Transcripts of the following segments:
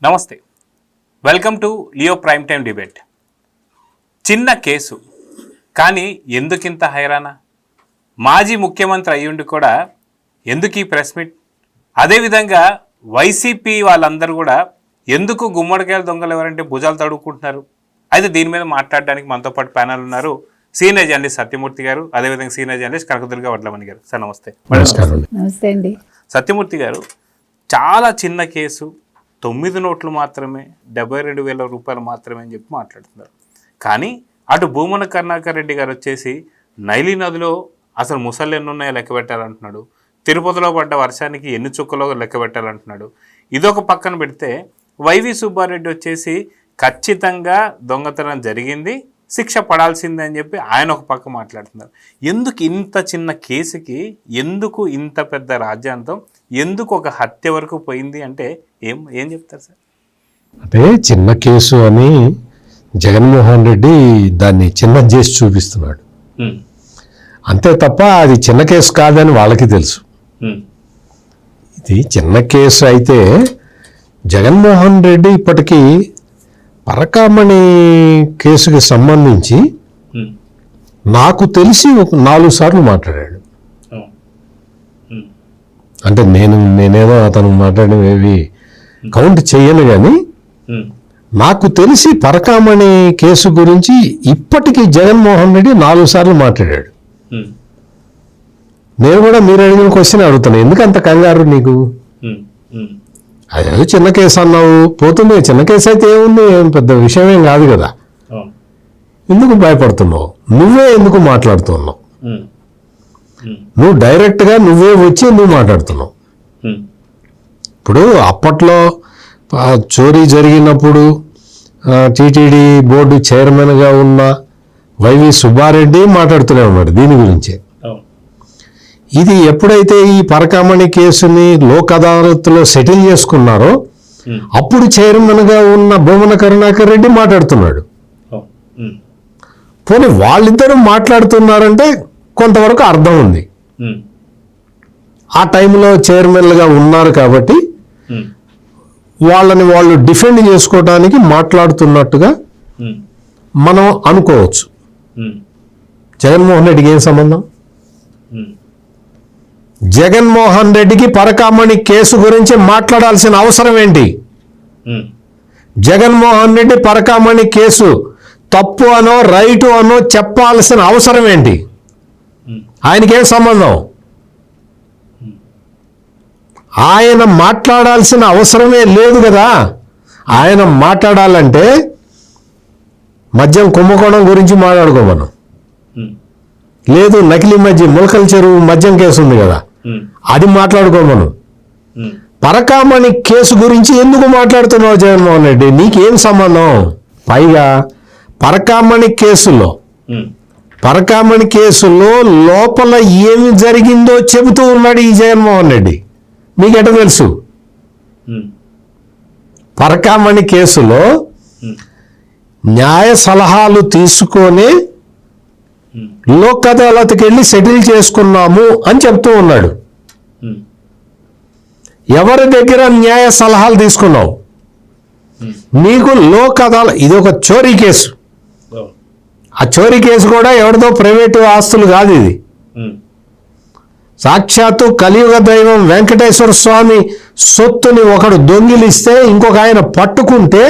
నమస్తే, welcome to Leo prime time debate. చిన్న case కానీ ఎందుకింత హైరానా? మాజీ ముఖ్యమంత్రి అయ్యుండి కూడా ఎందుకు ఈ ప్రెస్ మీట్? అదేవిధంగా వైసీపీ వాళ్ళందరూ కూడా ఎందుకు గుమ్మడికాయల దొంగలు ఎవరంటే భుజాలు తడుక్కుంటున్నారు? అయితే దీని మీద మాట్లాడడానికి మనతో పాటు ప్యానల్ ఉన్నారు. సీనియర్ జర్నలిస్ట్ సత్యమూర్తి గారు, అదేవిధంగా సీనియర్ జర్నలిస్ట్ కనకదుర్గ వడ్లమణి గారు. సార్ నమస్తే. నమస్తే అండి. సత్యమూర్తి గారు, చాలా చిన్న కేసు, 9 నోట్లు మాత్రమే, 72,000 రూపాయలు మాత్రమే అని చెప్పి మాట్లాడుతున్నారు. కానీ అటు భూమన కరుణాకర్ రెడ్డి గారు వచ్చేసి నైలి నదిలో అసలు ముసళ్ళు ఎన్ని ఉన్నాయో లెక్క పెట్టాలంటున్నాడు. తిరుపతిలో పడ్డ వర్షానికి ఎన్ని చుక్కలో లెక్క పెట్టాలంటున్నాడు. ఇదొక పక్కన పెడితే వైవి సుబ్బారెడ్డి వచ్చేసి ఖచ్చితంగా దొంగతనం జరిగింది, శిక్ష పడాల్సిందే అని చెప్పి ఆయన ఒక పక్క మాట్లాడుతున్నారు. ఎందుకు ఇంత చిన్న కేసుకి ఎందుకు ఇంత పెద్ద రాజ్యాంగం, ఎందుకు ఒక హత్య వరకు పోయింది అంటే ఏం చెప్తారు సార్? అంటే చిన్న కేసు అని జగన్మోహన్ రెడ్డి దాన్ని చిన్న చేసి చూపిస్తున్నాడు అంతే తప్ప అది చిన్న కేసు కాదని వాళ్ళకి తెలుసు. ఇది చిన్న కేసు అయితే జగన్మోహన్ రెడ్డి ఇప్పటికీ పరకామణి కేసుకి సంబంధించి నాకు తెలిసి ఒక 4 సార్లు మాట్లాడాడు. అంటే నేనేదో అతను మాట్లాడినవి కౌంట్ చేయను, కానీ నాకు తెలిసి పరకామణి కేసు గురించి ఇప్పటికీ జగన్మోహన్ రెడ్డి 4 సార్లు మాట్లాడాడు. నేను కూడా మీరు అడిగిన క్వశ్చన్ అడుగుతాను, ఎందుకు అంత కంగారు నీకు? అదే చిన్న కేసు అన్నావు, పోతుంది. చిన్న కేసు అయితే ఏముంది, ఏం పెద్ద విషయం ఏం కాదు కదా, ఎందుకు భయపడుతున్నావు? నువ్వే ఎందుకు మాట్లాడుతున్నావు? నువ్వు డైరెక్ట్గా నువ్వే వచ్చి నువ్వు మాట్లాడుతున్నావు. ఇప్పుడు అప్పట్లో చోరీ జరిగినప్పుడు టీటీడీ బోర్డు చైర్మన్గా ఉన్న వైవి సుబ్బారెడ్డి మాట్లాడుతూనే ఉన్నాడు దీని గురించే. ఇది ఎప్పుడైతే ఈ పరకామణి కేసుని లోక్ అదాలత్లో సెటిల్ చేసుకున్నారో అప్పుడు చైర్మన్గా ఉన్న భూమన కరుణాకర్ రెడ్డి మాట్లాడుతున్నాడు. పోనీ వాళ్ళిద్దరూ మాట్లాడుతున్నారంటే కొంతవరకు అర్థం ఉంది. ఆ టైంలో చైర్మన్లుగా ఉన్నారు కాబట్టి వాళ్ళని వాళ్ళు డిఫెండ్ చేసుకోవడానికి మాట్లాడుతున్నట్టుగా మనం అనుకోవచ్చు. జగన్మోహన్ రెడ్డికి ఏం సంబంధం? జగన్మోహన్ రెడ్డికి పరకామణి కేసు గురించి మాట్లాడాల్సిన అవసరం ఏంటి? జగన్మోహన్ రెడ్డి పరకామణి కేసు తప్పు అనో రైటు అనో చెప్పాల్సిన అవసరం ఏంటి? ఆయనకేం సంబంధం? ఆయన మాట్లాడాల్సిన అవసరమే లేదు కదా. ఆయన మాట్లాడాలంటే మద్యం కుంభకోణం గురించి మాట్లాడుకోమను, లేదు నకిలీ మద్యం ములకల చెరువు మద్యం కేసు ఉంది కదా అది మాట్లాడుకోమను. పరకామణి కేసు గురించి ఎందుకు మాట్లాడుతున్నావు జగన్మోహన్ రెడ్డి? నీకేం సంబంధం? పైగా పరకామణి కేసులో లోపల ఏమి జరిగిందో చెబుతూ ఉన్నాడు ఈ జగన్మోహన్ రెడ్డి. మీకెట తెలుసు? పరకామణి కేసులో న్యాయ సలహాలు తీసుకొని లోక్ అదాలత్కి వెళ్ళి సెటిల్ చేసుకున్నాము అని చెప్తూ ఉన్నాడు. ఎవరి దగ్గర న్యాయ సలహాలు తీసుకున్నావు? నీకు లోక్ అదాలత్, ఇది ఒక చోరీ కేసు. ఆ చోరీ కేసు కూడా ఎవరిదో ప్రైవేటు ఆస్తులు కాదు. ఇది సాక్షాత్తు కలియుగ దైవం వెంకటేశ్వర స్వామి సొత్తుని ఒకడు దొంగిలిస్తే ఇంకొక ఆయన పట్టుకుంటే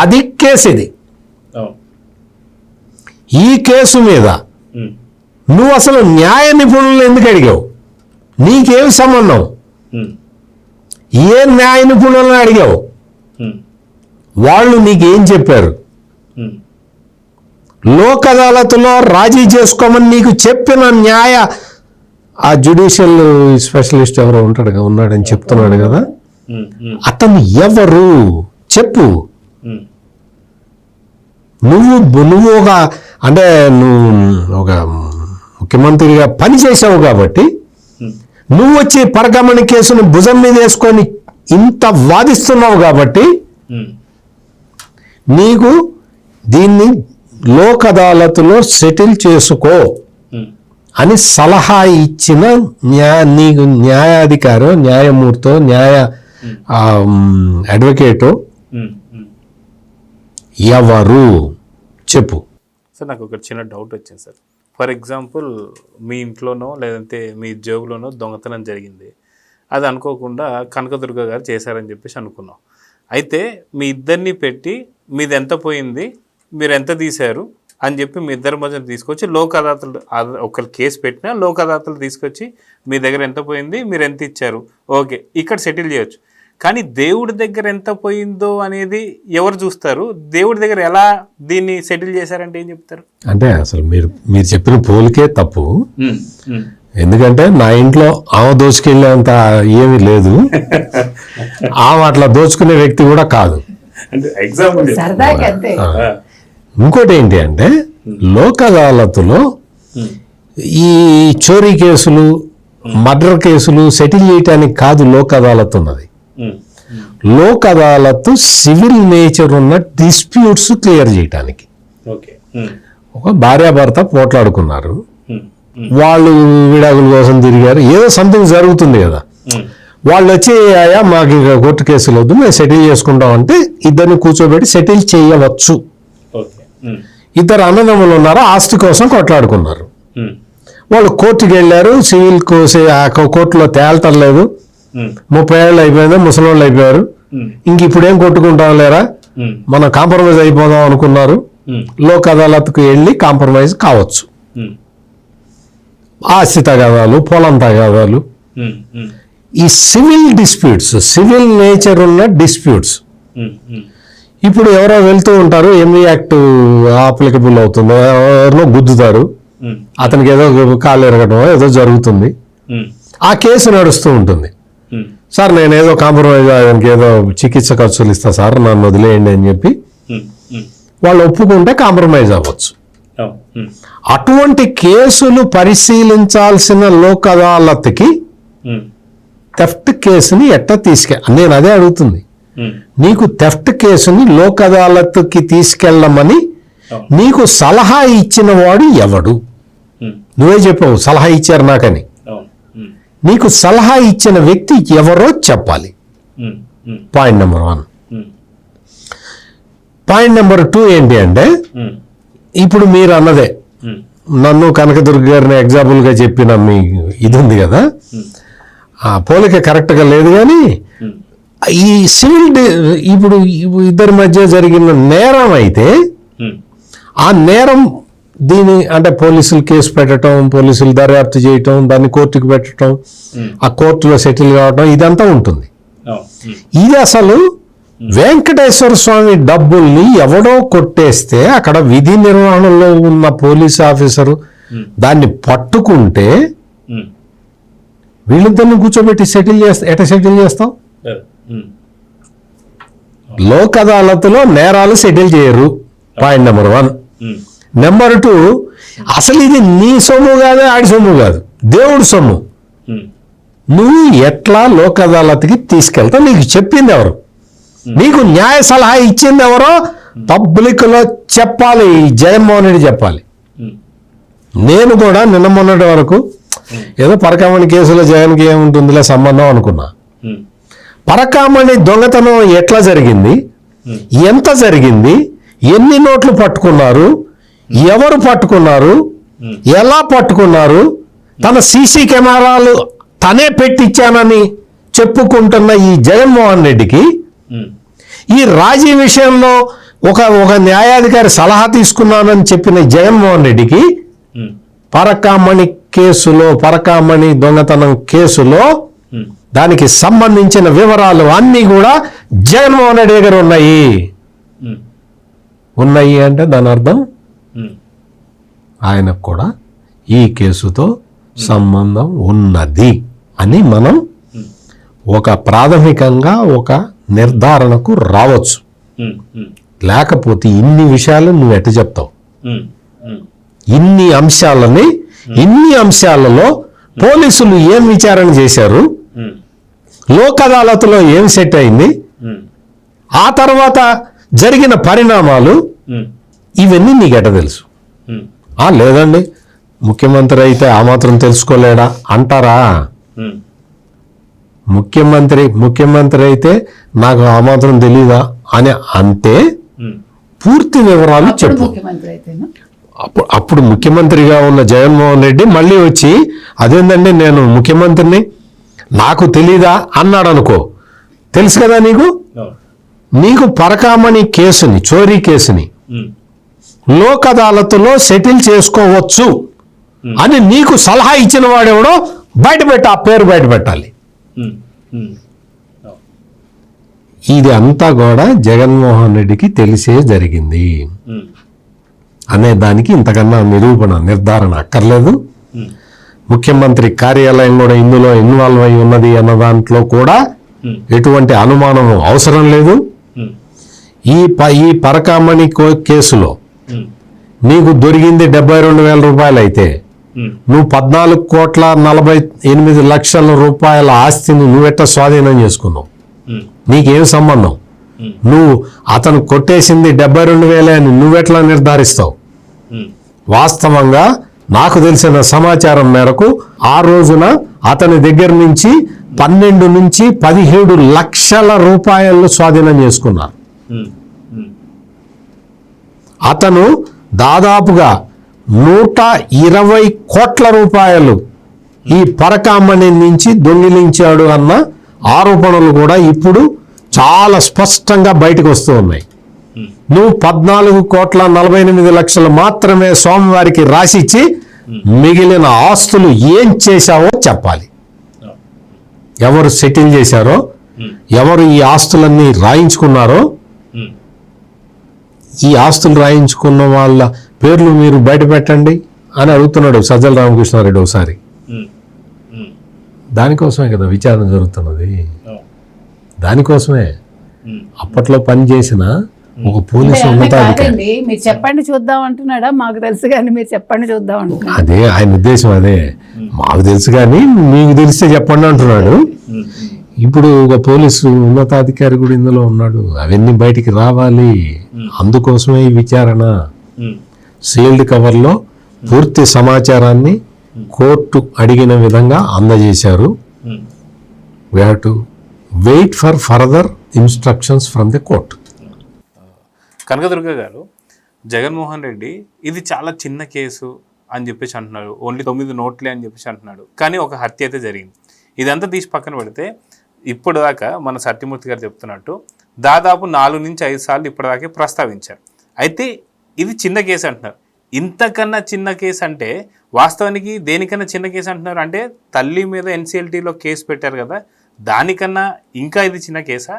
అది కేసు. ఇది ఈ కేసు మీద నువ్వు అసలు న్యాయ నిపుణులను ఎందుకు అడిగావు? నీకేం సంబంధం? ఏ న్యాయ నిపుణులను అడిగావు? వాళ్ళు నీకేం చెప్పారు? లోక్ అదాలత్లో రాజీ చేసుకోమని నీకు చెప్పిన ఆ జ్యుడిషియల్ స్పెషలిస్ట్ ఎవరో ఉన్నాడని చెప్తున్నాడు కదా, అతను ఎవరు చెప్పు. నువ్వు ఒక ముఖ్యమంత్రిగా పనిచేసావు కాబట్టి నువ్వు వచ్చి పరకామణి కేసును భుజం మీద వేసుకొని ఇంత వాదిస్తున్నావు కాబట్టి నీకు దీన్ని లోక్ అదాలత్లో సెటిల్ చేసుకో అని సలహా ఇచ్చిన నీకు న్యాయాధికారో న్యాయమూర్తో న్యాయ అడ్వకేటో ఎవరు చెప్పు. సార్ నాకు ఒక చిన్న డౌట్ వచ్చింది సార్. ఫర్ ఎగ్జాంపుల్ మీ ఇంట్లోనో లేదంటే మీ జేబులోనో దొంగతనం జరిగింది, అది అనుకోకుండా కనకదుర్గ గారు చేశారని చెప్పేసి అనుకున్నాం. అయితే మీ ఇద్దరిని పెట్టి మీది ఎంత పోయింది, మీరు ఎంత తీశారు అని చెప్పి మీ ఇద్దరి మధ్య తీసుకొచ్చి లోక్ అదాలతులు, ఒకరు కేసు పెట్టినా లోక్ అదాలతులు తీసుకొచ్చి మీ దగ్గర ఎంత పోయింది, మీరు ఎంత ఇచ్చారు, ఓకే ఇక్కడ సెటిల్ చేయొచ్చు. కానీ దేవుడి దగ్గర ఎంత పోయిందో అనేది ఎవరు చూస్తారు? దేవుడి దగ్గర ఎలా దీన్ని సెటిల్ చేశారంటే ఏం చెప్తారు? అంటే అసలు మీరు చెప్పిన పోలికే తప్పు. ఎందుకంటే నా ఇంట్లో ఆమె దోచుకెళ్ళేంత ఏమీ లేదు, ఆమె అట్లా దోచుకునే వ్యక్తి కూడా కాదు. ఇంకోటి ఏంటి అంటే లోక్ అదాలత్లో ఈ చోరీ కేసులు, మర్డర్ కేసులు సెటిల్ చేయటానికి కాదు లోక్ అదాలత్ ఉన్నది. లోక్ అదాలత్ సివిల్ నేచర్ ఉన్న డిస్ప్యూట్స్ క్లియర్ చేయటానికి. ఒక భార్యాభర్త పోట్లాడుకున్నారు, వాళ్ళు విడాకుల కోసం తిరిగారు, ఏదో సంథింగ్ జరుగుతుంది కదా, వాళ్ళు వచ్చి అయ్యా మాకు ఇంకా కోర్టు కేసులు వద్దు మేము సెటిల్ చేసుకుంటాం అంటే ఇద్దరిని కూర్చోబెట్టి సెటిల్ చేయవచ్చు. ఇద్దరు అన్నదమ్ములు ఉన్నారు, ఆస్తి కోసం కొట్లాడుకున్నారు, వాళ్ళు కోర్టుకి వెళ్ళారు, సివిల్ కోర్టులో తేల్తం లేదు, 30 ఏళ్ళు అయిపోయింది, ముసలోళ్ళు అయిపోయారు, ఇంక ఇప్పుడేం కొట్టుకుంటాం లేరా మనం కాంప్రమైజ్ అయిపోదాం అనుకున్నారు, లోక్ అదాలత్కు వెళ్ళి కాంప్రమైజ్ కావచ్చు. ఆస్తి తగాదాలు, పొలం తగాదాలు, ఈ సివిల్ డిస్ప్యూట్స్, సివిల్ నేచర్ ఉన్న డిస్ప్యూట్స్. ఇప్పుడు ఎవరో వెళ్తూ ఉంటారు, ఎంఈ యాక్ట్ అప్లికబుల్ అవుతుందో, ఎవరినో గుద్దుతారు, అతనికి ఏదో కాలు ఎరగడం ఏదో జరుగుతుంది, ఆ కేసు నడుస్తూ ఉంటుంది. సార్ నేను ఏదో కాంప్రమైజ్ ఆయనకి ఏదో చికిత్స ఖర్చులు ఇస్తా సార్ నన్ను వదిలేయండి అని చెప్పి వాళ్ళు ఒప్పుకుంటే కాంప్రమైజ్ అవ్వచ్చు. అటువంటి కేసులు పరిశీలించాల్సిన లోక్ అదాలత్కి థెఫ్ట్ కేసుని ఎట్లా నేను అదే అడుగుతుంది, నీకు థెఫ్ట్ కేసుని లోక్ అదాలత్కి తీసుకెళ్ళమని నీకు సలహా ఇచ్చిన వాడు ఎవడు? నువ్వే చెప్పావు సలహా ఇచ్చారు నాకని. నీకు సలహా ఇచ్చిన వ్యక్తి ఎవరో చెప్పాలి. Point number 1. పాయింట్ నెంబర్ 2 ఏంటి అంటే ఇప్పుడు మీరు అన్నదే, నన్ను కనకదుర్గ గారిని ఎగ్జాంపుల్గా చెప్పిన మీ ఇది ఉంది కదా, ఆ పోలిక కరెక్ట్గా లేదు. కానీ ఈ సివిల్ ఇప్పుడు ఇద్దరి మధ్య జరిగిన నేరం అయితే ఆ నేరం దీని అంటే పోలీసులు కేసు పెట్టడం, పోలీసులు దర్యాప్తు చేయటం, దాన్ని కోర్టుకు పెట్టడం, ఆ కోర్టులో సెటిల్ కావడం, ఇదంతా ఉంటుంది. ఇది అసలు వెంకటేశ్వర స్వామి డబ్బుల్ని ఎవడో కొట్టేస్తే అక్కడ విధి నిర్వహణలో ఉన్న పోలీస్ ఆఫీసరు దాన్ని పట్టుకుంటే వీళ్ళిద్దరిని కూర్చోబెట్టి సెటిల్ చేస్తాం? లోక్ అదాలత్లో నేరాలు సెటిల్ చేయరు. Point number 1. నెంబర్ 2, అసలు ఇది నీ సొమ్ము కాదు, ఆడి సొమ్ము కాదు, దేవుడి సొమ్ము. నువ్వు ఎట్లా లోక్ అదాలత్కి తీసుకెళ్తావు? నీకు చెప్పింది ఎవరు? నీకు న్యాయ సలహా ఇచ్చింది ఎవరో పబ్లిక్ లో చెప్పాలి. జగన్మోహన్ రెడ్డి చెప్పాలి. నేను కూడా నిన్న మొన్నటి వరకు ఏదో పరకామణి కేసులో జగన్కి ఏముంటుందిలే సంబంధం అనుకున్నా. పరకామణి దొంగతనం ఎట్లా జరిగింది, ఎంత జరిగింది, ఎన్ని నోట్లు పట్టుకున్నారు, ఎవరు పట్టుకున్నారు, ఎలా పట్టుకున్నారు, తన సీసీ కెమెరాలు తనే పెట్టించానని చెప్పుకుంటున్న ఈ జగన్మోహన్ రెడ్డికి ఈ రాజీ విషయంలో ఒక న్యాయాధికారి సలహా తీసుకున్నానని చెప్పిన జగన్మోహన్ రెడ్డికి పరకామణి కేసులో, పరకామణి దొంగతనం కేసులో దానికి సంబంధించిన వివరాలు అన్నీ కూడా జగన్మోహన్ రెడ్డి దగ్గర ఉన్నాయి అంటే దాని అర్థం ఆయనకు కూడా ఈ కేసుతో సంబంధం ఉన్నది అని మనం ఒక ప్రాథమికంగా ఒక నిర్ధారణకు రావచ్చు. లేకపోతే ఇన్ని విషయాలు నువ్వు ఎట్ట చెప్తావు? ఇన్ని అంశాలలో పోలీసులు ఏం విచారణ చేశారు, లోక్ అదాలత్లో ఏం సెట్ అయింది, ఆ తర్వాత జరిగిన పరిణామాలు, ఇవన్నీ నీకెట తెలుసు? లేదండి ముఖ్యమంత్రి అయితే ఆ మాత్రం తెలుసుకోలేడా అంటారా? ముఖ్యమంత్రి అయితే నాకు ఆ మాత్రం తెలీదా అని అంటే పూర్తి వివరాలు చెప్పు. ముఖ్యమంత్రి అయితేనా? అప్పుడు ముఖ్యమంత్రిగా ఉన్న జగన్మోహన్ రెడ్డి మళ్ళీ వచ్చి అదేందండి నేను ముఖ్యమంత్రిని నాకు తెలీదా అన్నాడు అనుకో, తెలుసు కదా నీకు పరకామణి కేసుని, చోరీ కేసుని లోక్ అదాలత్లో సెటిల్ చేసుకోవచ్చు అని నీకు సలహా ఇచ్చిన వాడెవడో ఆ పేరు బయట పెట్టాలి. ఇది అంతా కూడా జగన్మోహన్ రెడ్డికి తెలిసే జరిగింది అనే దానికి ఇంతకన్నా నిర్ధారణ అక్కర్లేదు. ముఖ్యమంత్రి కార్యాలయం కూడా ఇందులో ఇన్వాల్వ్ అయి ఉన్నది అన్న దాంట్లో కూడా ఎటువంటి అనుమానము అవసరం లేదు. ఈ పరకామణి కేసులో నీకు దొరికింది 72,000 రూపాయలు అయితే నువ్వు 14,48,00,000 రూపాయల ఆస్తిని నువ్వెట్ట స్వాధీనం చేసుకున్నావు? నీకేం సంబంధం? నువ్వు అతను కొట్టేసింది 72,000 అని నువ్వెట్లా నిర్ధారిస్తావు? వాస్తవంగా నాకు తెలిసిన సమాచారం మేరకు ఆ రోజున అతని దగ్గర నుంచి 12 నుంచి 17 లక్షల రూపాయలు స్వాధీనం చేసుకున్నారు. అతను దాదాపుగా 120 కోట్ల రూపాయలు ఈ పరకామణి నుంచి దొంగిలించాడు అన్న ఆరోపణలు కూడా ఇప్పుడు చాలా స్పష్టంగా బయటకు వస్తూ ఉన్నాయి. నువ్వు 14,48,00,000 మాత్రమే స్వామివారికి రాసిచ్చి మిగిలిన ఆస్తులు ఏం చేశావో చెప్పాలి. ఎవరు సెటిల్ చేశారో, ఎవరు ఈ ఆస్తులన్నీ రాయించుకున్నారో, ఈ ఆస్తులు రాయించుకున్న వాళ్ళ పేర్లు మీరు బయట పెట్టండి అని అడుగుతున్నాడు సజ్జల రామకృష్ణారెడ్డి ఒకసారి. దానికోసమే కదా విచారణ జరుగుతున్నది. దానికోసమే అప్పట్లో పనిచేసిన ఒక పోలీసు ఉన్నతాధికారి. మీరు చెప్పండి చూద్దాం అంటున్నాడా? మాకు తెలుసు కానీ మీరు చెప్పండి చూద్దాం అంటున్నాడు. అదే ఆయన ఉద్దేశం. అదే మాకు తెలుసు కానీ మీకు తెలిస్తే చెప్పండి అంటున్నాడు. ఇప్పుడు ఒక పోలీసు ఉన్నతాధికారి కూడా ఇందులో ఉన్నాడు. అవన్నీ బయటికి రావాలి. అందుకోసమే ఈ విచారణ. సీల్డ్ కవర్లో పూర్తి సమాచారాన్ని కోర్టు అడిగిన విధంగా అందజేశారు. We have to wait for further instructions from the court. Kanakadurga garu, Jaganmohan Reddy ఇది చాలా చిన్న కేసు అని చెప్పేసి అంటున్నారు, ఓన్లీ 9 నోట్లే అని చెప్పేసి అంటున్నాడు. కానీ ఒక హత్య అయితే జరిగింది. ఇదంతా తీసి పక్కన పెడితే ఇప్పుడు దాకా మన సత్యమూర్తి గారు చెప్తున్నట్టు దాదాపు 4 నుంచి 5 సార్లు ఇప్పటిదాకే ప్రస్తావించారు. అయితే ఇది చిన్న కేసు అంటున్నారు. ఇంతకన్నా చిన్న కేసు అంటే వాస్తవానికి దేనికన్నా చిన్న కేసు అంటున్నారు అంటే తల్లి మీద ఎన్సిఎల్టీలో కేసు పెట్టారు కదా, దానికన్నా ఇంకా ఇది చిన్న కేసా?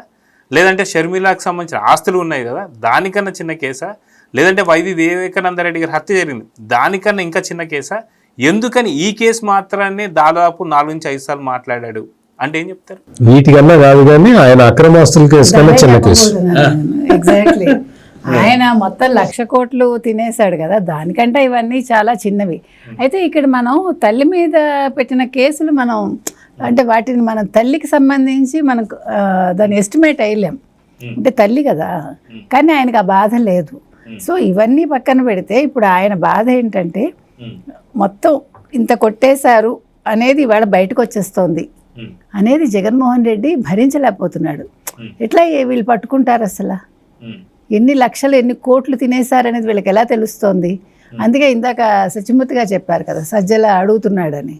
లేదంటే షర్మిలాకు సంబంధించిన ఆస్తులు ఉన్నాయి కదా దానికన్నా చిన్న కేసా? లేదంటే వైవి వివేకానంద రెడ్డి గారి హత్య జరిగింది దానికన్నా ఇంకా చిన్న కేసా? ఎందుకని ఈ కేసు మాత్రాన్ని దాదాపు 4 నుంచి 5 సార్లు మాట్లాడాడు అంటే ఏం చెప్తారు? వీటికన్నా కాదు కానీ ఆయన అక్రమాస్తుల కేసు కన్నా చిన్న కేసు. ఎగ్జాక్ట్లీ. ఆయన మొత్తం 1,00,000 కోట్లు తినేశాడు కదా, దానికంటే ఇవన్నీ చాలా చిన్నవి. అయితే ఇక్కడ మనం తల్లి మీద పెట్టిన కేసులు మనం అంటే వాటిని మనం తల్లికి సంబంధించి మనకు దాన్ని ఎస్టిమేట్ అయ్యలేం. అంటే తల్లి కదా, కానీ ఆయనకు ఆ బాధ లేదు. సో ఇవన్నీ పక్కన పెడితే ఇప్పుడు ఆయన బాధ ఏంటంటే మొత్తం ఇంత కొట్టేశారు అనేది ఇవాళ బయటకు వచ్చేస్తోంది అనేది జగన్మోహన్ రెడ్డి భరించలేకపోతున్నాడు. ఎట్లా వీళ్ళు పట్టుకుంటారు అసలు? ఎన్ని లక్షలు ఎన్ని కోట్లు తినేశారనేది వీళ్ళకి ఎలా తెలుస్తోంది? అందుకే ఇందాక సత్యమూర్తిగా చెప్పారు కదా సజ్జల అడుగుతున్నాడని.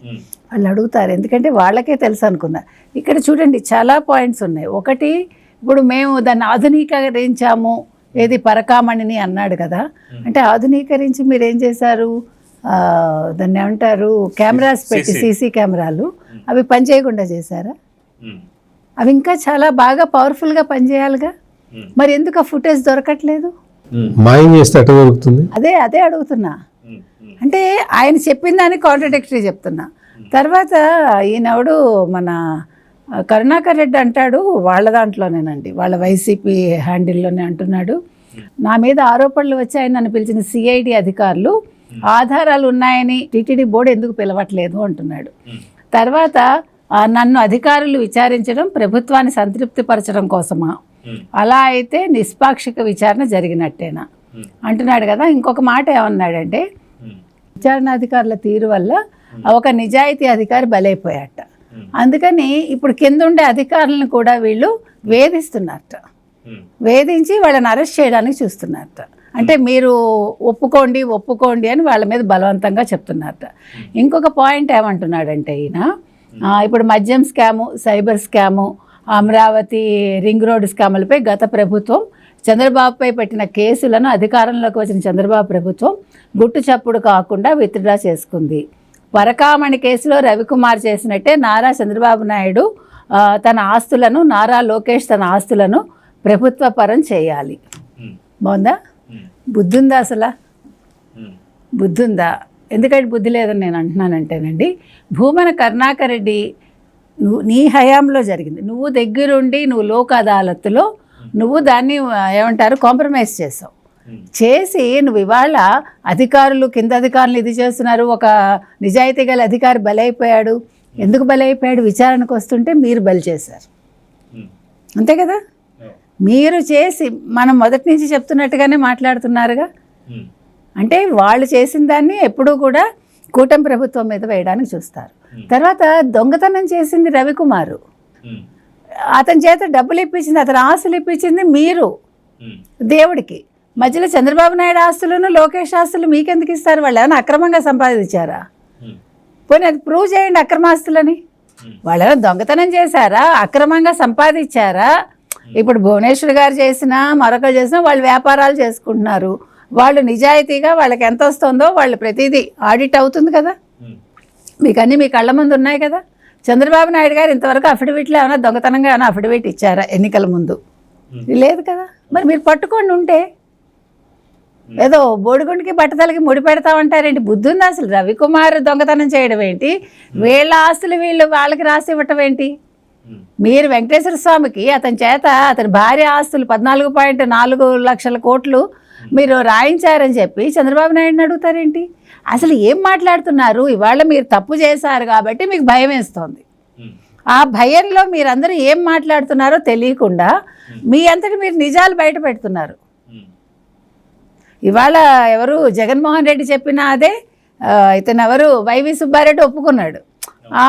వాళ్ళు అడుగుతారు ఎందుకంటే వాళ్ళకే తెలుసు అనుకున్నా. ఇక్కడ చూడండి చాలా పాయింట్స్ ఉన్నాయి. ఒకటి, ఇప్పుడు మేము దాన్ని ఆధునీకరించాము, ఏది పరకామణిని అన్నాడు కదా, అంటే ఆధునీకరించి మీరు ఏం చేశారు? దాన్ని ఏమంటారు, కెమెరాస్ పెట్టి సీసీ కెమెరాలు అవి పనిచేయకుండా చేశారా? అవి ఇంకా చాలా బాగా పవర్ఫుల్గా పనిచేయాలిగా, మరి ఎందుకు ఆ ఫుటేజ్ దొరకట్లేదు? మాయం చేస్తే ఎట్లా దొరుకుతుంది? అదే అడుగుతున్నా. అంటే ఆయన చెప్పిన దానికి కాంట్రడిక్టరీ చెప్తున్నా. తర్వాత ఈయనవడు మన కరుణాకర్ రెడ్డి అంటాడు వాళ్ళ దాంట్లోనేనండి, వాళ్ళ వైసీపీ హ్యాండిల్లోనే అంటున్నాడు, నా మీద ఆరోపణలు వచ్చి ఆయన నన్ను పిలిచిన సిఐడి అధికారులు ఆధారాలు ఉన్నాయని టీటీడీ బోర్డు ఎందుకు పిలవట్లేదు అంటున్నాడు. తర్వాత నన్ను అధికారులు విచారించడం ప్రభుత్వాన్ని సంతృప్తిపరచడం కోసమా? అలా అయితే నిష్పాక్షిక విచారణ జరిగినట్టేనా అంటున్నాడు కదా. ఇంకొక మాట ఏమన్నాడంటే విచారణాధికారుల తీరు వల్ల ఒక నిజాయితీ అధికారి బలైపోయాట. అందుకని ఇప్పుడు కింద ఉండే అధికారులను కూడా వీళ్ళు వేధిస్తున్నారట, వేధించి వాళ్ళని అరెస్ట్ చేయడానికి చూస్తున్నారట. అంటే మీరు ఒప్పుకోండి అని వాళ్ళ మీద బలవంతంగా చెప్తున్నారట. ఇంకొక పాయింట్ ఏమంటున్నాడంటే ఈయన, ఇప్పుడు మద్యం scam, cyber scam, Amaravati ring road స్కాములపై గత ప్రభుత్వం చంద్రబాబుపై పెట్టిన కేసులను అధికారంలోకి వచ్చిన చంద్రబాబు ప్రభుత్వం గుట్టు చప్పుడు కాకుండా విత్డ్రా చేసుకుంది. పరకామణి కేసులో రవికుమార్ చేసినట్టే నారా చంద్రబాబు నాయుడు తన ఆస్తులను, నారా లోకేష్ తన ఆస్తులను ప్రభుత్వ పరం చేయాలి. బాగుందా? బుద్ధి ఉందా అసలు? బుద్ధి ఉందా? ఎందుకంటే బుద్ధి లేదని నేను అంటున్నానంటేనండి, భూమన కరుణాకర్ రెడ్డి నీ హయాంలో జరిగింది. నువ్వు దగ్గరుండి నువ్వు లోక్ అదాలత్లో నువ్వు దాన్ని ఏమంటారు కాంప్రమైజ్ చేసావు. చేసి నువ్వు ఇవాళ అధికారులు, కింద అధికారులు ఇది చేస్తున్నారు, ఒక నిజాయితీ గల అధికారి బలైపోయాడు. ఎందుకు బలైపోయాడు? విచారణకు వస్తుంటే మీరు బలి చేశారు, అంతే కదా? మీరు చేసి మనం మొదటి నుంచి చెప్తున్నట్టుగానే మాట్లాడుతున్నారుగా. అంటే వాళ్ళు చేసిన దాన్ని ఎప్పుడూ కూడా కూటమి ప్రభుత్వం మీద వేయడానికి చూస్తారు. తర్వాత దొంగతనం చేసింది రవికుమారు, అతని చేత డబ్బులు ఇప్పించింది, అతని ఆస్తులు ఇప్పించింది మీరు దేవుడికి. మధ్యలో చంద్రబాబు నాయుడు ఆస్తులను, లోకేష్ ఆస్తులు మీకెందుకు ఇస్తారు? వాళ్ళు ఏమైనా అక్రమంగా సంపాదించారా? పోనీ అది ప్రూవ్ చేయండి అక్రమాస్తులని. వాళ్ళు ఏమైనా దొంగతనం చేశారా, అక్రమంగా సంపాదించారా? ఇప్పుడు భువనేశ్వర్ గారు చేసినా, మరొకరు చేసినా వాళ్ళు వ్యాపారాలు చేసుకుంటున్నారు. వాళ్ళు నిజాయితీగా వాళ్ళకి ఎంత వస్తుందో వాళ్ళు ప్రతిదీ ఆడిట్ అవుతుంది కదా, మీకు అన్నీ మీ కళ్ళ ముందు ఉన్నాయి కదా. చంద్రబాబు నాయుడు గారు ఇంతవరకు అఫిడవిట్లో ఏమైనా దొంగతనంగా ఏమైనా అఫిడవిట్ ఇచ్చారా ఎన్నికల ముందు? లేదు కదా. మరి మీరు పట్టుకోండి ఉంటే, ఏదో బోడిగుండికి బట్టతలకి ముడి పెడతామంటారేంటి? బుద్ధి ఉంది అసలు? రవికుమార్ దొంగతనం చేయడం ఏంటి? వీళ్ళ ఆస్తులు వాళ్ళకి రాసి ఇవ్వటం ఏంటి? మీరు వెంకటేశ్వర స్వామికి అతని చేత అతని భార్య ఆస్తులు 14.4 లక్షల కోట్లు మీరు రాయించారని చెప్పి చంద్రబాబు నాయుడుని అడుగుతారేంటి? అసలు ఏం మాట్లాడుతున్నారు? ఇవాళ మీరు తప్పు చేశారు కాబట్టి మీకు భయం వేస్తోంది. ఆ భయంలో మీరందరూ ఏం మాట్లాడుతున్నారో తెలియకుండా మీ అంతటి మీరు నిజాలు బయట పెడుతున్నారు. ఇవాళ ఎవరు జగన్మోహన్ రెడ్డి చెప్పినా అదే, ఇతను ఎవరు వైవి సుబ్బారెడ్డి ఒప్పుకున్నాడు.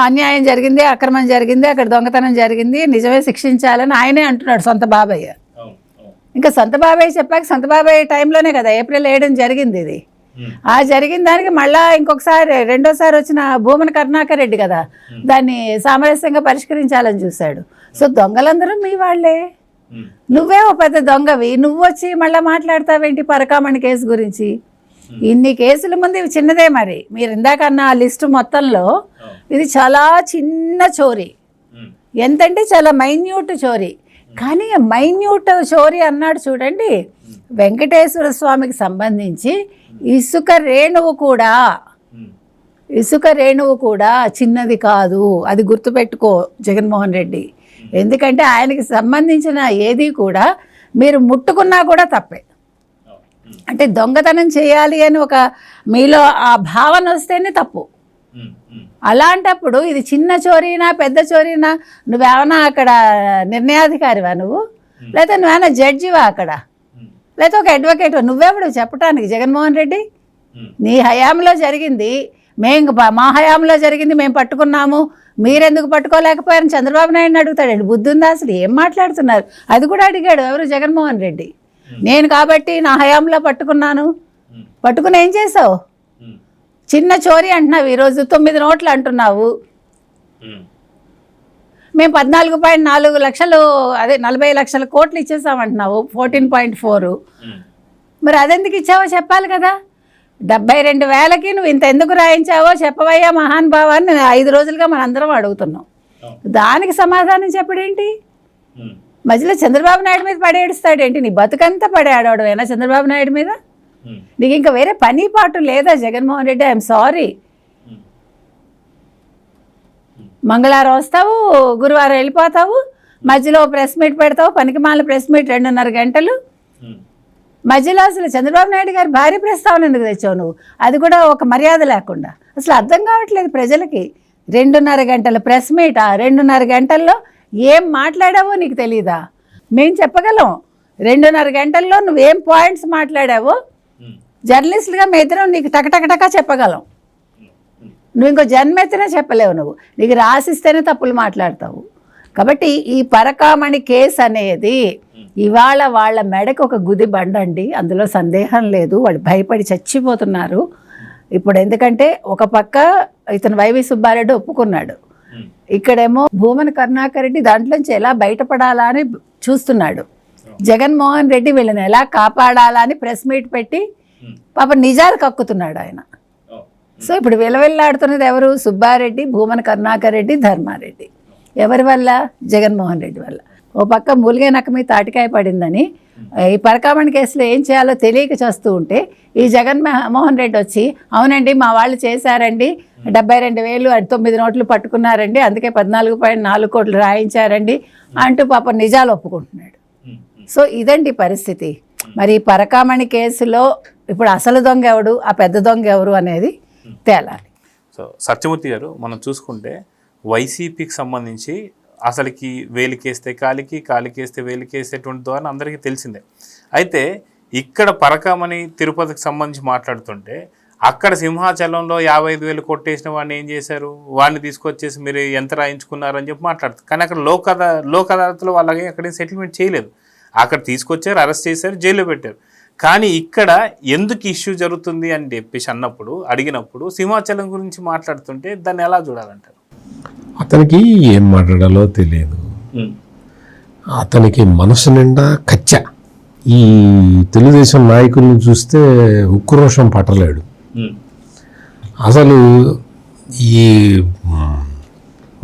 అన్యాయం జరిగింది, అక్రమం జరిగింది, అక్కడ దొంగతనం జరిగింది, నిజమే శిక్షించాలని ఆయనే అంటున్నాడు సొంత బాబాయ్య. ఇంకా సొంత బాబాయ్ చెప్పాక సొంత బాబాయ్ టైంలోనే కదా ఏప్రిల్ 7 జరిగింది ఇది. ఆ జరిగిన దానికి మళ్ళా ఇంకొకసారి రెండోసారి వచ్చిన భూమన కరుణాకర్ రెడ్డి కదా దాన్ని సామరస్యంగా పరిష్కరించాలని చూశాడు. సో దొంగలందరూ మీ వాళ్ళే. నువ్వే ఓ పెద్ద దొంగవి, నువ్వు వచ్చి మళ్ళీ మాట్లాడతావేంటి పరకామణి కేసు గురించి? ఇన్ని కేసుల ముందు ఇవి చిన్నదే. మరి మీరు ఇందాకన్న ఆ లిస్టు మొత్తంలో ఇది చాలా చిన్న చోరీ. ఎంతంటే చాలా మైన్యూట్ చోరీ. కానీ మైన్యూట్ చోరీ అన్నాడు చూడండి, వెంకటేశ్వర స్వామికి సంబంధించి ఇసుక రేణువు కూడా చిన్నది కాదు. అది గుర్తుపెట్టుకో జగన్మోహన్ రెడ్డి. ఎందుకంటే ఆయనకి సంబంధించిన ఏది కూడా మీరు ముట్టుకున్నా కూడా తప్పే. అంటే దొంగతనం చేయాలి అని ఒక మీలో ఆ భావన వస్తేనే తప్పు. అలాంటప్పుడు ఇది చిన్న చోరీనా పెద్ద చోరీనా? నువ్వేమన్నా అక్కడ నిర్ణయాధికారివా నువ్వు? లేకపోతే నువ్వేమన్నా జడ్జివా అక్కడ? లేకపోతే ఒక అడ్వకేట్? నువ్వెప్పుడు చెప్పటానికి? జగన్మోహన్ రెడ్డి నీ హయాంలో జరిగింది, మా హయాంలో జరిగింది మేము పట్టుకున్నాము, మీరెందుకు పట్టుకోలేకపోయారని చంద్రబాబు నాయుడిని అడుగుతాడండి. బుద్ధి ఉందా అసలు? ఏం మాట్లాడుతున్నారు? అది కూడా అడిగాడు ఎవరు? జగన్మోహన్ రెడ్డి. నేను కాబట్టి నా హయాంలో పట్టుకున్నాను. పట్టుకుని ఏం చేసావు? చిన్న చోరీ అంటున్నావు, ఈరోజు 9 నోట్లు అంటున్నావు. మేము 14.4 లక్షలు, అదే 40 లక్షల కోట్లు ఇచ్చేసామంటున్నావు, 14.4. మరి అదెందుకు ఇచ్చావో చెప్పాలి కదా. 72,000కి నువ్వు ఇంత ఎందుకు రాయించావో చెప్పవయ్యా మహానుభావాన్ని నేను 5 రోజులుగా మనందరం అడుగుతున్నాం. దానికి సమాధానం చెప్పడేంటి? మధ్యలో చంద్రబాబు నాయుడు మీద పడేడుస్తాడేంటి? నీ బతుకంతా పడేడవడమేనా చంద్రబాబు నాయుడు మీద? నీకు ఇంకా వేరే పని పాటు లేదా జగన్మోహన్ రెడ్డి? I'm sorry. మంగళవారం వస్తావు, గురువారం వెళ్ళిపోతావు, మధ్యలో ప్రెస్ మీట్ పెడతావు, పనికిమాల ప్రెస్ మీట్ 2.5 గంటలు. మధ్యలో అసలు చంద్రబాబు నాయుడు గారి భారీ ప్రస్తావన ఎందుకు తెచ్చావు నువ్వు? అది కూడా ఒక మర్యాద లేకుండా. అసలు అర్థం కావట్లేదు ప్రజలకి. 2.5 గంటల ప్రెస్ మీట్, ఆ 2.5 గంటల్లో ఏం మాట్లాడావో నీకు తెలీదా? మేము చెప్పగలం. 2.5 గంటల్లో నువ్వేం పాయింట్స్ మాట్లాడావో జర్నలిస్టులుగా మీ ఇద్దరం నీకు టకటకటకా చెప్పగలం. నువ్వు ఇంకో జన్మెత్తినా చెప్పలేవు, నువ్వు నీకు రాసిస్తేనే తప్పులు మాట్లాడతావు. కాబట్టి ఈ పరకామణి కేసు అనేది ఇవాళ వాళ్ళ మెడకు ఒక గుది బండండి, అందులో సందేహం లేదు. వాళ్ళు భయపడి చచ్చిపోతున్నారు ఇప్పుడు. ఎందుకంటే ఒక పక్క ఇతను వైవి సుబ్బారెడ్డి ఒప్పుకున్నాడు, ఇక్కడేమో భూమన కరుణాకర్ రెడ్డి దాంట్లోంచి ఎలా బయటపడాలా అని చూస్తున్నాడు. జగన్మోహన్ రెడ్డి వీళ్ళని ఎలా కాపాడాలా అని ప్రెస్ మీట్ పెట్టి పాప నిజాలు కక్కుతున్నాడు ఆయన. సో ఇప్పుడు విలవిల్లాడుతున్నది ఎవరు? సుబ్బారెడ్డి, భూమన కరుణాకర్ రెడ్డి, ధర్మారెడ్డి. ఎవరి వల్ల? జగన్మోహన్ రెడ్డి వల్ల. ఓ పక్క మూలిగే నక్క మీద తాటికాయ పడిందని ఈ పరకామణి కేసులో ఏం చేయాలో తెలియక చేస్తూ ఉంటే ఈ జగన్మోహన్ రెడ్డి వచ్చి అవునండి మా వాళ్ళు చేశారండి, 72,000 9 నోట్లు పట్టుకున్నారండి, అందుకే 14.4 కోట్లు రాయించారండి అంటూ పాప నిజాలు ఒప్పుకుంటున్నాడు. సో ఇదండి పరిస్థితి. మరి పరకామణి కేసులో ఇప్పుడు అసలు దొంగ ఎవడు, ఆ పెద్ద దొంగ ఎవరు అనేది తేలాలి. సో సత్యమూర్తి గారు, మనం చూసుకుంటే వైసీపీకి సంబంధించి అసలుకి వేలికేస్తే కాలికి, కాలికేస్తే వేలికేసేటువంటి ద్వారా అందరికీ తెలిసిందే. అయితే ఇక్కడ పరకామణి తిరుపతికి సంబంధించి మాట్లాడుతుంటే అక్కడ సింహాచలంలో 55,000 కొట్టేసిన వాడిని ఏం చేశారు, వాడిని తీసుకొచ్చేసి మీరు ఎంత రాయించుకున్నారని చెప్పి మాట్లాడుతారు. కానీ అక్కడ లోక్ అదాలత్లో వాళ్ళకి అక్కడ సెటిల్మెంట్ చేయలేదు. అక్కడ తీసుకొచ్చారు, అరెస్ట్ చేశారు, జైల్లో పెట్టారు. కానీ ఇక్కడ ఎందుకు ఇష్యూ జరుగుతుంది అని చెప్పేసి అడిగినప్పుడు సింహాచలం గురించి మాట్లాడుతుంటే దాన్ని ఎలా చూడాలంటారు? అతనికి ఏం మాట్లాడాలో తెలియదు. అతనికి మనసు నిండా కచ్చ. ఈ తెలుగుదేశం నాయకుల్ని చూస్తే ఉక్రోషం పట్టలేడు. అసలు ఈ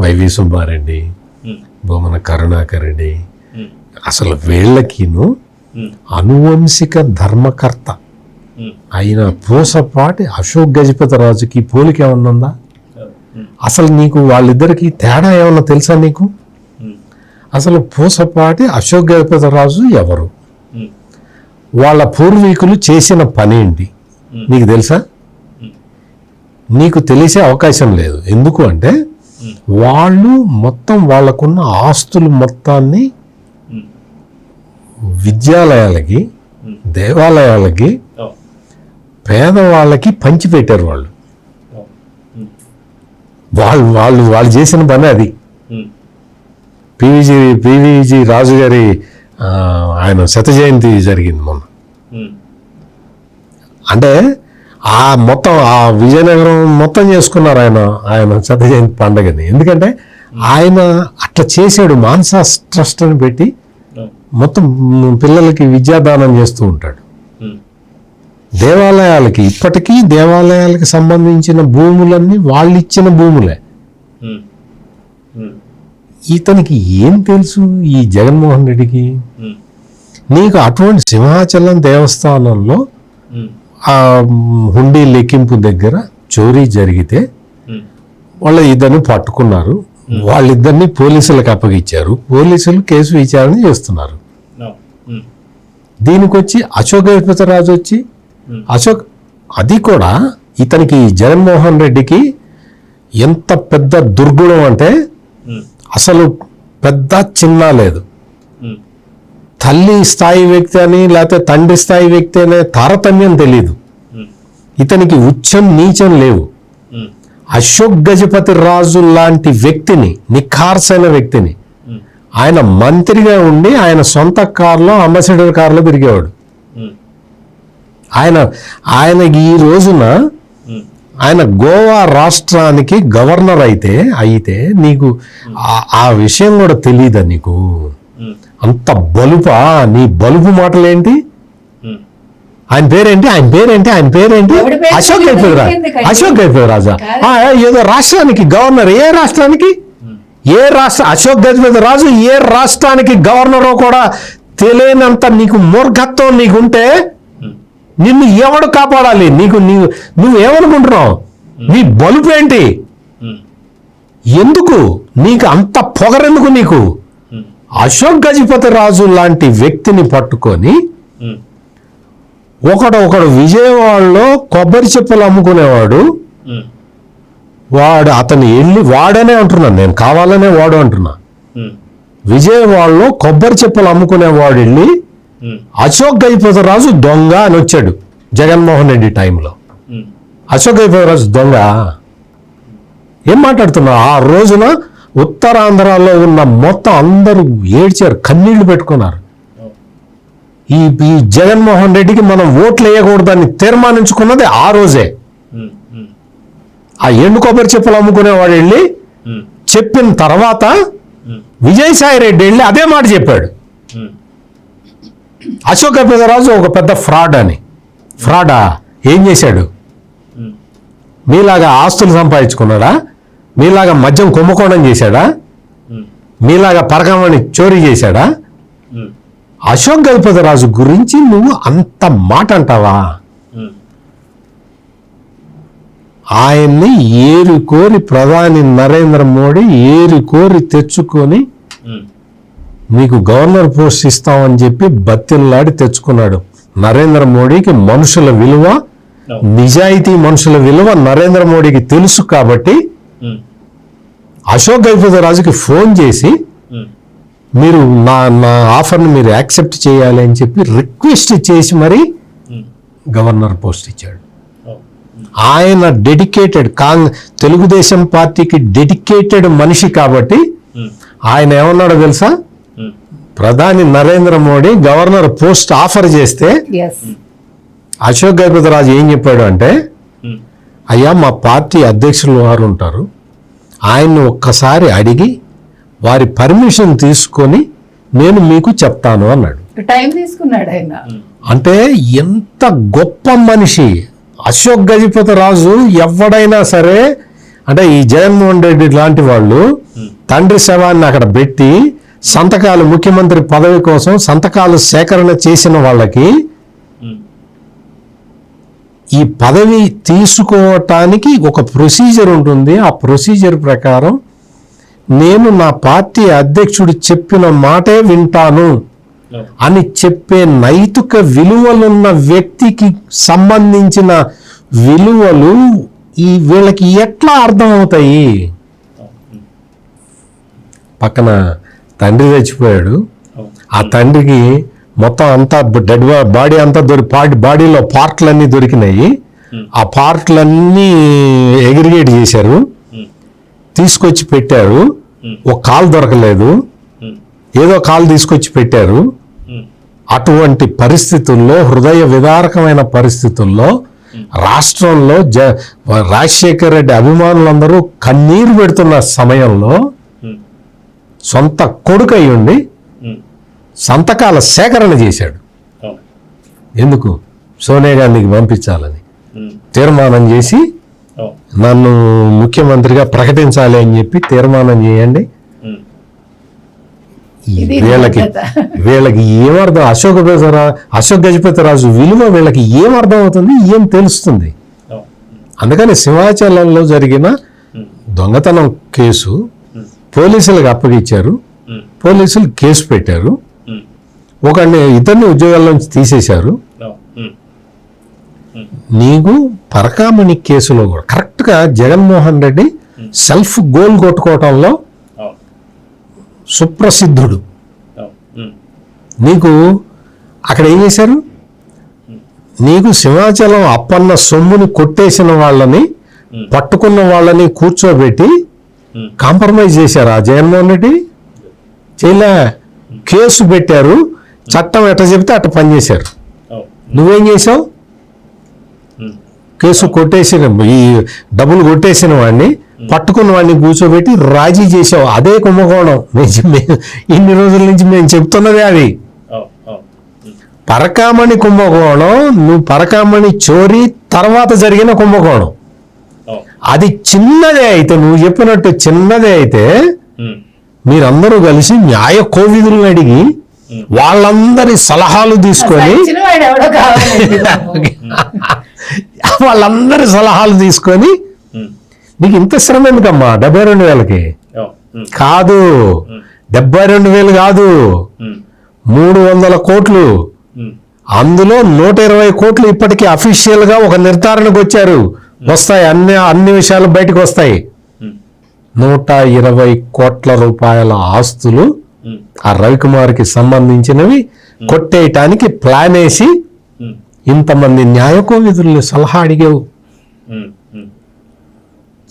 వైవి సుబ్బారెడ్డి, భూమన కరుణాకర్ రెడ్డి అసలు వీళ్ళకిను అనువంశిక ధర్మకర్త అయిన పూసపాటి అశోక్ గజపతి రాజుకి పోలిక ఏమన్నా ఉందా? అసలు నీకు వాళ్ళిద్దరికి తేడా ఏమన్నా తెలుసా నీకు? అసలు పూసపాటి అశోక్ గజపతి రాజు ఎవరు, వాళ్ళ పూర్వీకులు చేసిన పని ఏంటి నీకు తెలుసా? నీకు తెలిసే అవకాశం లేదు. ఎందుకు అంటే వాళ్ళు మొత్తం వాళ్ళకున్న ఆస్తులు మొత్తాన్ని విద్యాలయాలకి, దేవాలయాలకి, పేదవాళ్ళకి పంచిపెట్టారు. వాళ్ళు చేసిన పని అది. పివిజి రాజు గారి ఆయన శత జయంతి జరిగింది మొన్న. అంటే ఆ మొత్తం ఆ విజయనగరం మొత్తం చేసుకున్నారు ఆయన శత జయంతి పండుగని. ఎందుకంటే ఆయన అట్లా చేసాడు. మాన్సా ట్రస్ట్ అని పెట్టి మొత్తం పిల్లలకి విద్యాదానం చేస్తూ ఉంటాడు. దేవాలయాలకి ఇప్పటికీ దేవాలయాలకి సంబంధించిన భూములన్నీ వాళ్ళు ఇచ్చిన భూములే. ఇతనికి ఏం తెలుసు ఈ జగన్మోహన్ రెడ్డికి? నీకు అటువంటి సింహాచలం దేవస్థానంలో ఆ హుండీ లెక్కింపు దగ్గర చోరీ జరిగితే వాళ్ళ ఇద్దరిని పట్టుకున్నారు. వాళ్ళిద్దరిని పోలీసులకు అప్పగించారు. పోలీసులు కేసు విచారణ చేస్తున్నారు. దీనికి వచ్చి అశోక్ గజపతి రాజు వచ్చి అది కూడా ఇతనికి జగన్మోహన్ రెడ్డికి ఎంత పెద్ద దుర్గుణం అంటే అసలు పెద్ద చిన్న లేదు. తల్లి స్థాయి వ్యక్తి అని లేకపోతే తండ్రి స్థాయి వ్యక్తి అనే తారతమ్యం తెలీదు. ఇతనికి ఉచ్చం నీచం లేవు. అశోక్ గజపతి రాజు లాంటి వ్యక్తిని, నిఖార్సైన వ్యక్తిని, ఆయన మంత్రిగా ఉండి ఆయన సొంత కారులో, అంబాసిడర్ కారులో తిరిగేవాడు. ఆయన ఈ రోజున ఆయన గోవా రాష్ట్రానికి గవర్నర్ అయితే నీకు ఆ విషయం కూడా తెలీదా నీకు? అంత బలుపా? నీ బలుపు మాటలేంటి? ఆయన పేరేంటి? అశోక్ గజపతి రాజా. ఏదో రాష్ట్రానికి గవర్నర్. ఏ రాష్ట్రానికి? అశోక్ గజపతి రాజు ఏ రాష్ట్రానికి గవర్నరో కూడా తెలియనంత నీకు మూర్ఖత్వం నీకుంటే నిన్ను ఎవడు కాపాడాలి? నువ్వేమనుకుంటున్నావు? నీ బలుపేంటి? ఎందుకు నీకు అంత పొగరెందుకు నీకు? అశోక్ గజపతి రాజు లాంటి వ్యక్తిని పట్టుకొని ఒకడు విజయవాడలో కొబ్బరి చెప్పులు అమ్ముకునేవాడు. అతను వెళ్ళి, వాడనే అంటున్నాను నేను, కావాలనే వాడు అంటున్నా, విజయవాడలో కొబ్బరి చెప్పులు అమ్ముకునేవాడు వెళ్ళి అశోక్ గజపతి రాజు దొంగ అని వచ్చాడు జగన్మోహన్ రెడ్డి టైంలో. అశోక్ గజపతి రాజు దొంగ? ఏం మాట్లాడుతున్నావు? ఆ రోజున ఉత్తరాంధ్రలో ఉన్న మొత్తం అందరూ ఏడ్చారు, కన్నీళ్లు పెట్టుకున్నారు. ఈ ఈ జగన్మోహన్ రెడ్డికి మనం ఓట్లు వేయకూడదని తీర్మానించుకున్నది ఆ రోజే. ఆ ఎండు కొబ్బరి చెప్పులు అమ్ముకునేవాడు వెళ్ళి చెప్పిన తర్వాత విజయసాయి రెడ్డి వెళ్ళి అదే మాట చెప్పాడు. అశోక్ గజపతిరాజు ఒక పెద్ద ఫ్రాడ్ అని. ఫ్రాడా? ఏం చేశాడు? మీలాగా ఆస్తులు సంపాదించుకున్నాడా? మీలాగా మద్యం కుంభకోణం చేశాడా? మీలాగా పరకమని చోరీ చేశాడా? అశోక్ గజపతిరాజు గురించి నువ్వు అంత మాట అంటావా? ఆయన్ని ఏరుకోరి ప్రధాని నరేంద్ర మోడీ ఏరుకోరి తెచ్చుకొని మీకు గవర్నర్ పోస్ట్ ఇస్తామని చెప్పి బతిల్లాడి తెచ్చుకున్నాడు. నరేంద్ర మోడీకి మనుషుల విలువ, నిజాయితీ మనుషుల విలువ నరేంద్ర మోడీకి తెలుసు కాబట్టి అశోక్ గజపతిరాజుకి ఫోన్ చేసి మీరు నా ఆఫర్ని మీరు యాక్సెప్ట్ చేయాలి అని చెప్పి రిక్వెస్ట్ చేసి మరీ గవర్నర్ పోస్ట్ ఇచ్చాడు. ఆయన డెడికేటెడ్ తెలుగుదేశం పార్టీకి డెడికేటెడ్ మనిషి కాబట్టి ఆయన ఏమన్నాడో తెలుసా? ప్రధాని Narendra Modi governor post offer చేస్తే అశోక్ గజపతిరాజు ఏం చెప్పాడు అంటే, అయ్యా మా పార్టీ అధ్యక్షులు వారు ఉంటారు, ఆయన్ని ఒక్కసారి అడిగి వారి పర్మిషన్ తీసుకొని నేను మీకు చెప్తాను అన్నాడు. టైం తీసుకున్నాడు ఆయన. అంటే ఎంత గొప్ప మనిషి అశోక్ గజపతిరాజు. ఎవడైనా సరే అంటే ఈ జగన్మోహన్ రెడ్డి లాంటి వాళ్ళు తండ్రి శవాన్ని అక్కడ పెట్టి సంతకాలు, ముఖ్యమంత్రి పదవి కోసం సంతకాలు సేకరణ చేసిన వాళ్ళకి ఈ పదవి తీసుకోవటానికి ఒక ప్రొసీజర్ ఉంటుంది. ఆ ప్రొసీజర్ ప్రకారం నేను నా పార్టీ అధ్యక్షుడు చెప్పిన మాటే వింటాను అని చెప్పే నైతిక విలువలున్న వ్యక్తికి సంబంధించిన విలువలు ఈ వీళ్ళకి ఎట్లా అర్థమవుతాయి? పక్కన తండ్రి చచ్చిపోయాడు. ఆ తండ్రికి మొత్తం అంతా డెడ్ బాడీ అంతా బాడీలో పార్ట్లన్నీ దొరికినాయి. ఆ పార్ట్లన్నీ ఎగ్రిగేట్ చేశారు, తీసుకొచ్చి పెట్టారు. ఒక కాలు దొరకలేదు, ఏదో కాలు తీసుకొచ్చి పెట్టారు. అటువంటి పరిస్థితుల్లో, హృదయ విదారకమైన పరిస్థితుల్లో రాష్ట్రంలో రాజశేఖర్ రెడ్డి అభిమానులందరూ కన్నీరు పెడుతున్న సమయంలో సొంత కొడుకు అయ్యుండి సంతకాల సేకరణ చేశాడు. ఎందుకు? సోనియా గాంధీకి పంపించాలని తీర్మానం చేసి నన్ను ముఖ్యమంత్రిగా ప్రకటించాలి అని చెప్పి తీర్మానం చేయండి. వీళ్ళకి ఏమర్థం? అశోక్ గజపతిరాజు విలువ వీళ్ళకి ఏమర్థం అవుతుంది, ఏం తెలుస్తుంది? అందుకని సింహాచలంలో జరిగిన దొంగతనం కేసు పోలీసులకు అప్పగించారు. పోలీసులు కేసు పెట్టారు. ఇద్దరిని ఉద్యోగాల నుంచి తీసేశారు. నీకు పరకామణి కేసులో కూడా కరెక్ట్గా జగన్మోహన్ రెడ్డి సెల్ఫ్ గోల్ కొట్టుకోవటంలో సుప్రసిద్ధుడు. నీకు అక్కడ ఏం చేశారు? నీకు సింహాచలం అప్పన్న సొమ్ముని కొట్టేసిన వాళ్ళని, పట్టుకున్న వాళ్ళని కూర్చోబెట్టి కాంప్రమైజ్ చేశారు. ఆ జగన్మోహన్ రెడ్డి చేయలే, కేసు పెట్టారు. చట్టం ఎట్ట చెప్తే అట్ట పనిచేశారు. నువ్వేం చేసావు? కేసు కొట్టేసిన, ఈ డబ్బులు కొట్టేసిన వాడిని, పట్టుకున్న వాడిని కూర్చోబెట్టి రాజీ చేసావు. అదే కుంభకోణం. ఇన్ని రోజుల నుంచి మేము చెప్తున్నదే అది. పరకామణి కుంభకోణం. నువ్వు పరకామణి చోరీ తర్వాత జరిగిన కుంభకోణం. అది చిన్నదే అయితే, నువ్వు చెప్పినట్టు చిన్నదే అయితే మీరందరూ కలిసి న్యాయ కోవిదులను అడిగి వాళ్ళందరి సలహాలు తీసుకొని నీకు ఇంత శ్రమ ఎందుకమ్మా? 72,000కి కాదు, 72,000 కాదు, 300 కోట్లు. అందులో 120 కోట్లు ఇప్పటికీ అఫీషియల్ గా ఒక నిర్ధారణకు వచ్చారు. వస్తాయి, అన్ని విషయాలు బయటకు వస్తాయి. 120 కోట్ల రూపాయల ఆస్తులు ఆ రవికుమార్కి సంబంధించినవి కొట్టేయటానికి ప్లాన్ వేసి ఇంతమంది న్యాయకోవిధుల్ని సలహా అడిగావు.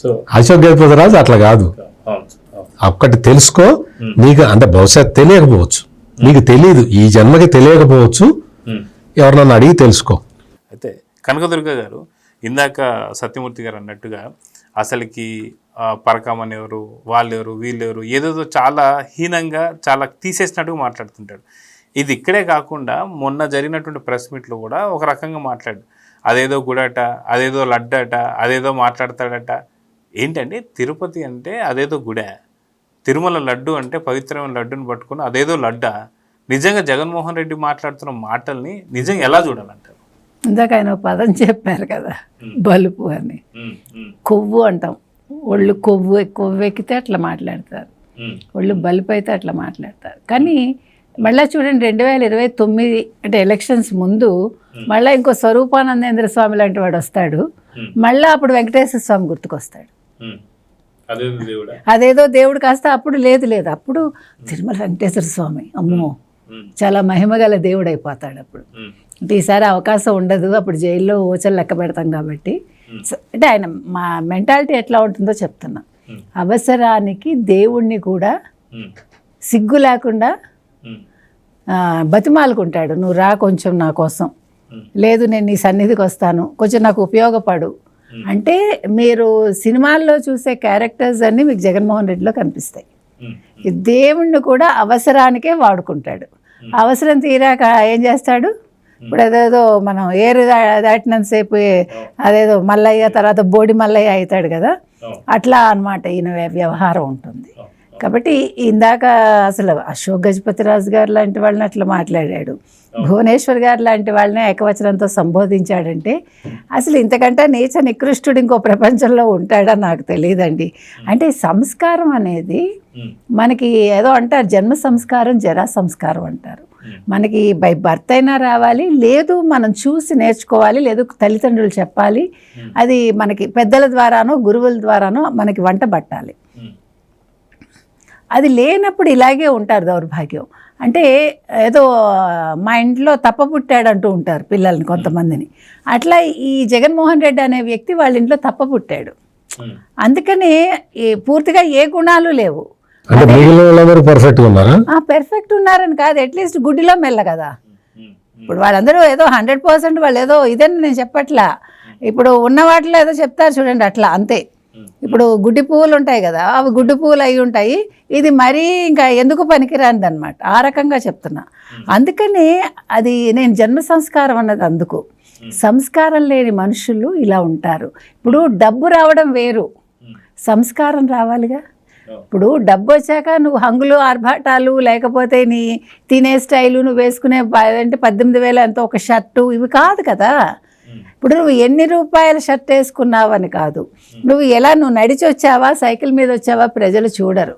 సో అశోక్ గజపతిరాజు అట్లా కాదు. ఒక్కటి తెలుసుకో, నీకు అంటే బహుశా తెలియకపోవచ్చు, నీకు తెలియదు, ఈ జన్మకి తెలియకపోవచ్చు, ఎవరినన్నా అడిగి తెలుసుకో. అయితే కనకదుర్గ గారు ఇందాక సత్యమూర్తి గారు అన్నట్టుగా అసలుకి పరకామని ఎవరు, వాళ్ళెవరు, వీళ్ళెవరు, ఏదేదో చాలా హీనంగా చాలా తీసేసినట్టుగా మాట్లాడుతుంటాడు. ఇది ఇక్కడే కాకుండా మొన్న జరిగినటువంటి ప్రెస్ మీట్లో కూడా ఒక రకంగా మాట్లాడు, అదేదో గుడట, అదేదో లడ్డట, అదేదో మాట్లాడతాడట. ఏంటండి తిరుపతి అంటే అదేదో గుడే, తిరుమల లడ్డు అంటే పవిత్రమైన లడ్డుని పట్టుకుని అదేదో లడ్డా? నిజంగా జగన్మోహన్ రెడ్డి మాట్లాడుతున్న మాటల్ని నిజంగా ఎలా చూడాలంటారు? ఇందాక ఆయన ఒక పదం చెప్పారు కదా, బలుపు అని. కొవ్వు అంటాం, ఒళ్ళు కొవ్వు ఎక్కితే అట్లా మాట్లాడతారు, ఒళ్ళు బలుపు అయితే అట్లా మాట్లాడతారు. కానీ మళ్ళీ చూడండి 2029 అంటే ఎలక్షన్స్ ముందు మళ్ళీ ఇంకో స్వరూపానందేంద్ర స్వామి లాంటి వాడు వస్తాడు, మళ్ళీ అప్పుడు వెంకటేశ్వర స్వామి గుర్తుకొస్తాడు. అదేదో దేవుడు కాస్త అప్పుడు లేదు అప్పుడు తిరుమల వెంకటేశ్వర స్వామి, అమ్మో చాలా మహిమగల దేవుడు అయిపోతాడు అప్పుడు. అంటే ఈసారి అవకాశం ఉండదు, అప్పుడు జైల్లో ఊచలు లెక్క పెడతాం కాబట్టి. అంటే ఆయన మా మెంటాలిటీ ఎట్లా ఉంటుందో చెప్తున్నా. అవసరానికి దేవుణ్ణి కూడా సిగ్గు లేకుండా బతిమాలుకుంటాడు, నువ్వు రా కొంచెం నా కోసం, లేదు నేను నీ సన్నిధికి వస్తాను, కొంచెం నాకు ఉపయోగపడు అంటే. మీరు సినిమాల్లో చూసే క్యారెక్టర్స్ అన్నీ మీకు జగన్మోహన్ రెడ్డిలో కనిపిస్తాయి. దేవుణ్ణి కూడా అవసరానికే వాడుకుంటాడు. అవసరం తీరాక ఏం చేస్తాడు? ఇప్పుడు అదేదో మనం ఏరు దాటినంతసేపు అదేదో మల్లయ్య తర్వాత బోడి మల్లయ్య అవుతాడు కదా, అట్లా అన్నమాట ఈయన వ్యవహారం ఉంటుంది. కాబట్టి ఇందాక అసలు అశోక్ గజపతిరాజు గారు లాంటి వాళ్ళని అట్లా మాట్లాడాడు, భువనేశ్వర్ గారు లాంటి వాళ్ళని ఏకవచనంతో సంబోధించాడంటే అసలు ఇంతకంటే నీచ నికృష్టుడు ఇంకో ప్రపంచంలో ఉంటాడని నాకు తెలియదండి. అంటే సంస్కారం అనేది మనకి ఏదో అంటారు, జన్మ సంస్కారం జరా సంస్కారం అంటారు. మనకి బై బర్త్ అయినా రావాలి, లేదు మనం చూసి నేర్చుకోవాలి, లేదు తల్లిదండ్రులు చెప్పాలి, అది మనకి పెద్దల ద్వారానో గురువుల ద్వారానో మనకి వంట పట్టాలి. అది లేనప్పుడు ఇలాగే ఉంటారు దౌర్భాగ్యం. అంటే ఏదో మా ఇంట్లో తప్ప పుట్టాడు అంటూ ఉంటారు పిల్లల్ని కొంతమందిని. అట్లా ఈ జగన్మోహన్ రెడ్డి అనే వ్యక్తి వాళ్ళ ఇంట్లో తప్ప పుట్టాడు, అందుకని పూర్తిగా ఏ గుణాలు లేవు. పర్ఫెక్ట్ ఉన్నారని కాదు, అట్లీస్ట్ గుడ్డిలో మెల్ల కదా. ఇప్పుడు వాళ్ళందరూ ఏదో 100% వాళ్ళు ఏదో ఇదని నేను చెప్పట్లా, ఇప్పుడు ఉన్న వాటిలో ఏదో చెప్తారు చూడండి అట్లా అంతే. ఇప్పుడు గుడ్డి పువ్వులు ఉంటాయి కదా, అవి గుడ్డి పువ్వులు అయి ఉంటాయి, ఇది మరీ ఇంకా ఎందుకు పనికిరానిది అనమాట, ఆ రకంగా చెప్తున్నా. అందుకని అది నేను జన్మ సంస్కారం అన్నది అందుకు. సంస్కారం లేని మనుషులు ఇలా ఉంటారు. ఇప్పుడు డబ్బు రావడం వేరు, సంస్కారం రావాలిగా. ఇప్పుడు డబ్బు వచ్చాక నువ్వు హంగులు ఆర్భాటాలు లేకపోతే నీ తినే స్టైలు నువ్వు వేసుకునే అంటే 18,000 ఎంతో ఒక షర్టు ఇవి కాదు కదా. ఇప్పుడు నువ్వు ఎన్ని రూపాయల షర్ట్ వేసుకున్నావని కాదు, నువ్వు నడిచి వచ్చావా సైకిల్ మీద వచ్చావా ప్రజలు చూడరు.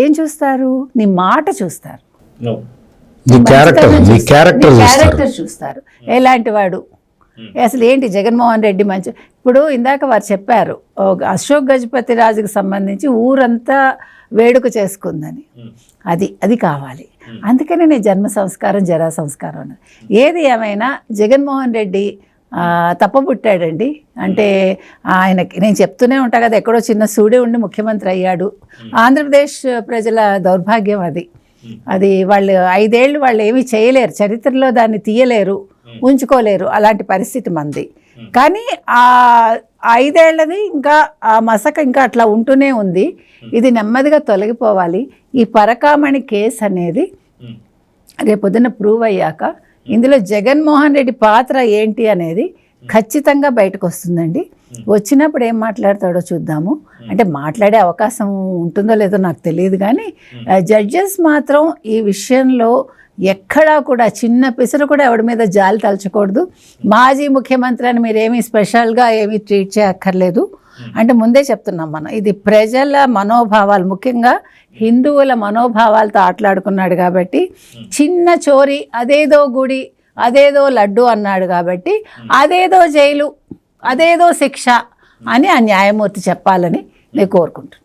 ఏం చూస్తారు? నీ మాట చూస్తారు, క్యారెక్టర్ చూస్తారు. ఎలాంటి వాడు అసలు ఏంటి జగన్మోహన్ రెడ్డి మంచి. ఇప్పుడు ఇందాక వారు చెప్పారు అశోక్ గజపతి రాజుకి సంబంధించి ఊరంతా వేడుక చేసుకుందని, అది కావాలి. అందుకనే నేను జన్మ సంస్కారం జరా సంస్కారం అన్నది. ఏది ఏమైనా జగన్మోహన్ రెడ్డి తప్పబుట్టాడండి. అంటే ఆయనకి నేను చెప్తూనే ఉంటా కదా, ఎక్కడో చిన్న సూడే ఉండి ముఖ్యమంత్రి అయ్యాడు. ఆంధ్రప్రదేశ్ ప్రజల దౌర్భాగ్యం అది వాళ్ళు 5 ఏళ్ళు వాళ్ళు ఏమీ చేయలేరు, చరిత్రలో దాన్ని తీయలేరు, ఉంచుకోలేరు, అలాంటి పరిస్థితి మంది. కానీ ఆ 5 ఏళ్ళది ఇంకా ఆ మసక ఇంకా అట్లా ఉంటూనే ఉంది. ఇది నెమ్మదిగా తొలగిపోవాలి. ఈ పరకామణి కేసు అనేది రేపొద్దున ప్రూవ్ అయ్యాక ఇందులో జగన్మోహన్ రెడ్డి పాత్ర ఏంటి అనేది ఖచ్చితంగా బయటకు వస్తుందండి. వచ్చినప్పుడు ఏం మాట్లాడతాడో చూద్దాము. అంటే మాట్లాడే అవకాశం ఉంటుందో లేదో నాకు తెలియదు, కానీ జడ్జెస్ మాత్రం ఈ విషయంలో ఎక్కడా కూడా చిన్న పిసరు కూడా ఎవడి మీద జాలి తలచకూడదు. మాజీ ముఖ్యమంత్రి అని మీరేమీ స్పెషల్గా ఏమీ ట్రీట్ చేయక్కర్లేదు. అంటే ముందే చెప్తున్నాం మనం, ఇది ప్రజల మనోభావాలు, ముఖ్యంగా హిందువుల మనోభావాలతో ఆటలాడుకున్నాడు కాబట్టి, చిన్న చోరీ అదేదో గుడి అదేదో లడ్డు అన్నాడు కాబట్టి అదేదో జైలు అదేదో శిక్ష అని ఆ న్యాయమూర్తి చెప్పాలని నేను కోరుకుంటున్నాను.